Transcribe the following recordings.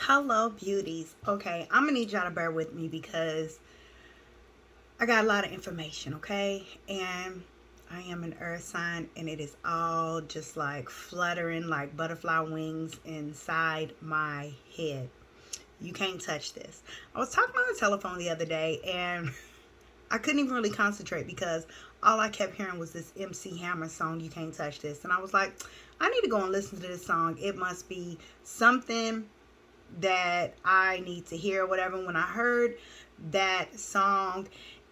Hello, beauties. Okay, I'm gonna need y'all to bear with me because I got a lot of information, okay? And I am an earth sign, and it is all just like fluttering like butterfly wings inside my head. You can't touch this. I was talking on the telephone the other day, and I couldn't even really concentrate because all I kept hearing was this MC Hammer song, You Can't Touch This. And I was like, I need to go and listen to this song. It must be something that I need to hear, or whatever. When I heard that song,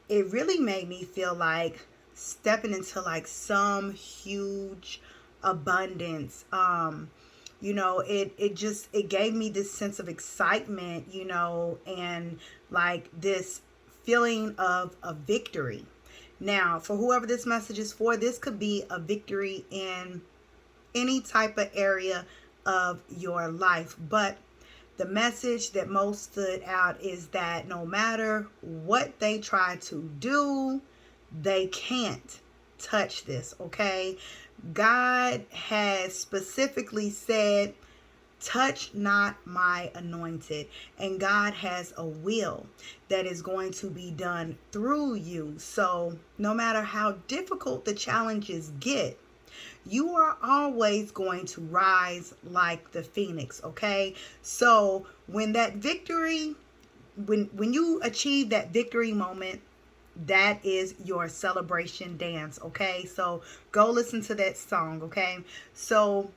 it really made me feel like stepping into like some huge abundance. It gave me this sense of excitement, and like this feeling of a victory. Now, for whoever this message is for, this could be a victory in any type of area of your life. But the message that most stood out is that no matter what they try to do, they can't touch this, okay? God has specifically said, touch not my anointed. And God has a will that is going to be done through you. So no matter how difficult the challenges get, you are always going to rise like the phoenix, okay? So when that victory, when you achieve that victory moment, that is your celebration dance, okay? So go listen to that song, okay? So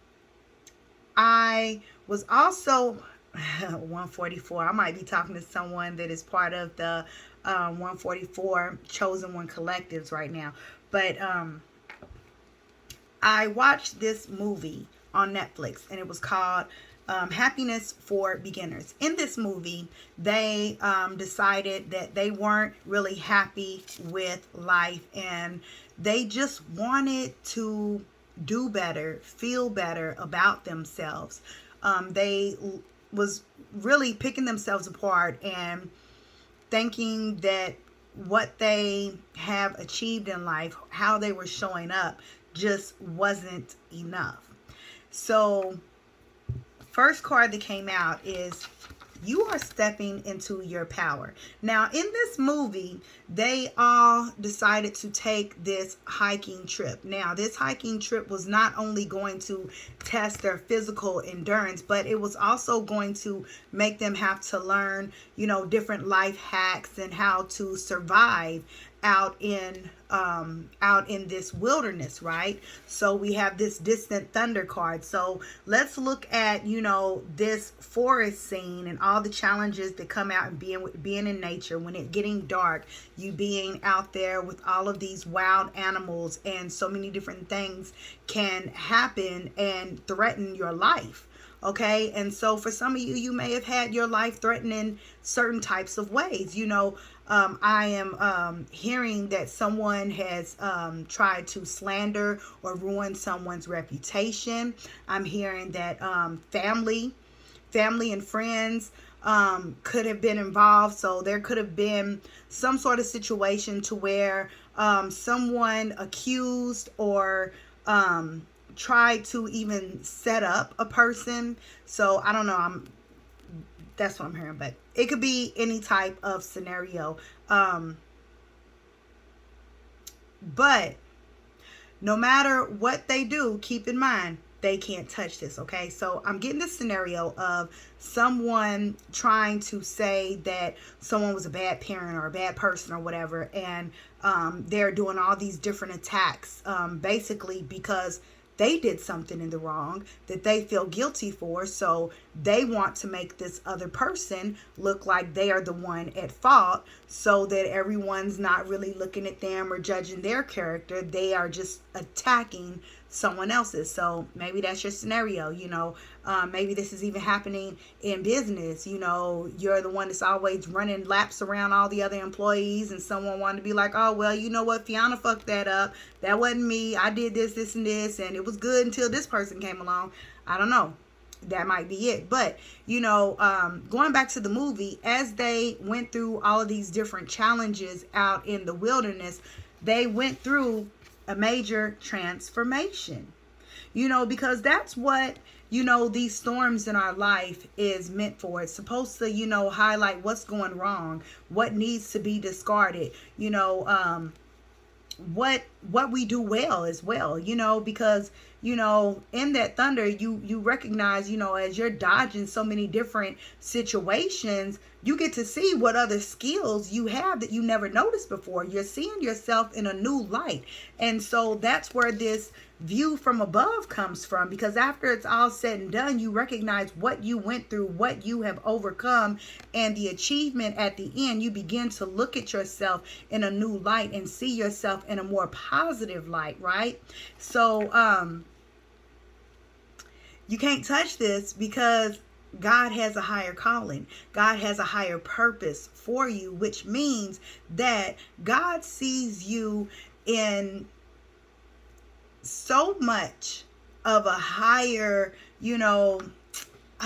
I was also 144. I might be talking to someone that is part of the 144 Chosen One collectives right now. But I watched this movie on Netflix, and it was called Happiness for Beginners. In this movie, they decided that they weren't really happy with life, and they just wanted to do better, feel better about themselves. They was really picking themselves apart and thinking that what they have achieved in life, how they were showing up, just wasn't enough. So, first card that came out is you are stepping into your power. Now, in this movie, they all decided to take this hiking trip. Now, this hiking trip was not only going to test their physical endurance, but it was also going to make them have to learn, different life hacks and how to survive out in this wilderness, right? So we have this distant thunder card. So let's look at this forest scene and all the challenges that come out and being in nature when it's getting dark, you being out there with all of these wild animals, and so many different things can happen and threaten your life. Okay, and so for some of you, you may have had your life threatened in certain types of ways. I am hearing that someone has tried to slander or ruin someone's reputation. I'm hearing that family and friends could have been involved. So there could have been some sort of situation to where someone accused or tried to even set up a person. So I don't know. That's what I'm hearing, but it could be any type of scenario. But no matter what they do, keep in mind they can't touch this, okay? So I'm getting this scenario of someone trying to say that someone was a bad parent or a bad person or whatever, and they're doing all these different attacks, basically because they did something in the wrong that they feel guilty for. So they want to make this other person look like they are the one at fault, so that everyone's not really looking at them or judging their character. They are just attacking someone else's. So maybe that's your scenario. Maybe this is even happening in business. You're the one that's always running laps around all the other employees, and someone wanted to be like, oh, well, you know what, Fiona fucked that up. That wasn't me. I did this and this, and it was good until this person came along. I don't know. That might be it. But going back to the movie, as they went through all of these different challenges out in the wilderness, they went through a major transformation, because that's what these storms in our life is meant for. It's supposed to, highlight what's going wrong, what needs to be discarded, what we do well as well, because in that thunder you recognize, as you're dodging so many different situations, you get to see what other skills you have that you never noticed before. You're seeing yourself in a new light. And so that's where this view from above comes from, because after it's all said and done, you recognize what you went through, what you have overcome, and the achievement at the end. You begin to look at yourself in a new light and see yourself in a more positive light, right? So you can't touch this, because God has a higher calling. God has a higher purpose for you, which means that God sees you in so much of a higher, I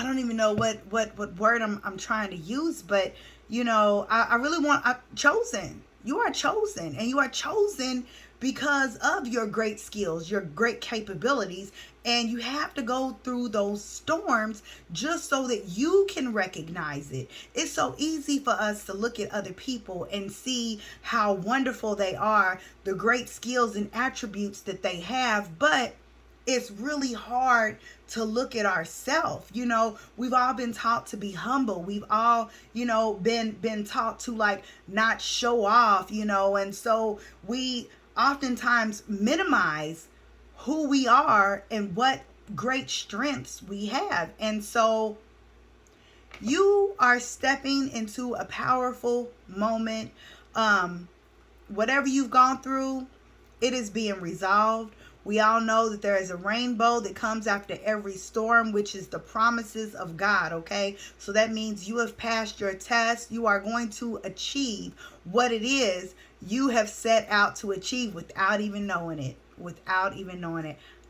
don't even know what word I'm trying to use, but I really chosen. You are chosen, and you are chosen because of your great skills, your great capabilities, and you have to go through those storms just so that you can recognize it. It's so easy for us to look at other people and see how wonderful they are, the great skills and attributes that they have, but it's really hard to look at ourselves. We've all been taught to be humble. We've all, been taught to not show off, and so we oftentimes minimize who we are and what great strengths we have. And so you are stepping into a powerful moment. Whatever you've gone through, it is being resolved. We all know that there is a rainbow that comes after every storm, which is the promises of God, okay? So that means you have passed your test. You are going to achieve what it is you have set out to achieve without even knowing it.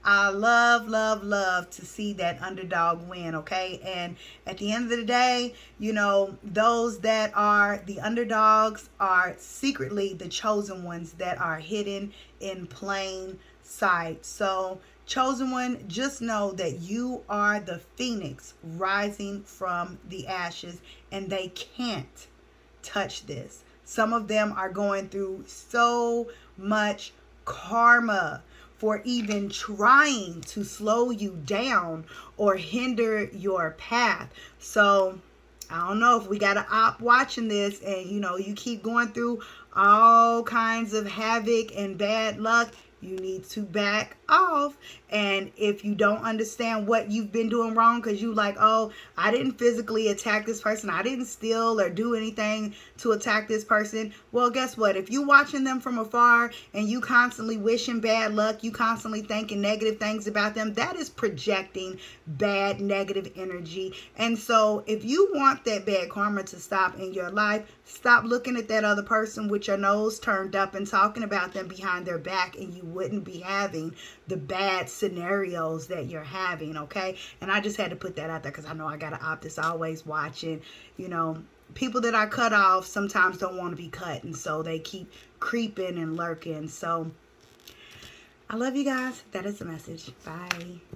I love to see that underdog win, okay? And at the end of the day, those that are the underdogs are secretly the chosen ones that are hidden in plain sight. So, chosen one, just know that you are the phoenix rising from the ashes, and they can't touch this. Some of them are going through so much karma for even trying to slow you down or hinder your path. So I don't know if we got to opt watching this and you keep going through all kinds of havoc and bad luck. You need to back off. And if you don't understand what you've been doing wrong, because you oh, I didn't physically attack this person, I didn't steal or do anything to attack this person. Well, guess what? If you watching them from afar and you constantly wishing bad luck, you constantly thinking negative things about them, that is projecting bad negative energy. And so if you want that bad karma to stop in your life, stop looking at that other person with your nose turned up and talking about them behind their back, and you wouldn't be having the bad scenarios that you're having, okay? And I just had to put that out there because I know I got to opt. It's always watching. People that are cut off sometimes don't want to be cut, and so they keep creeping and lurking. So I love you guys. That is the message. Bye.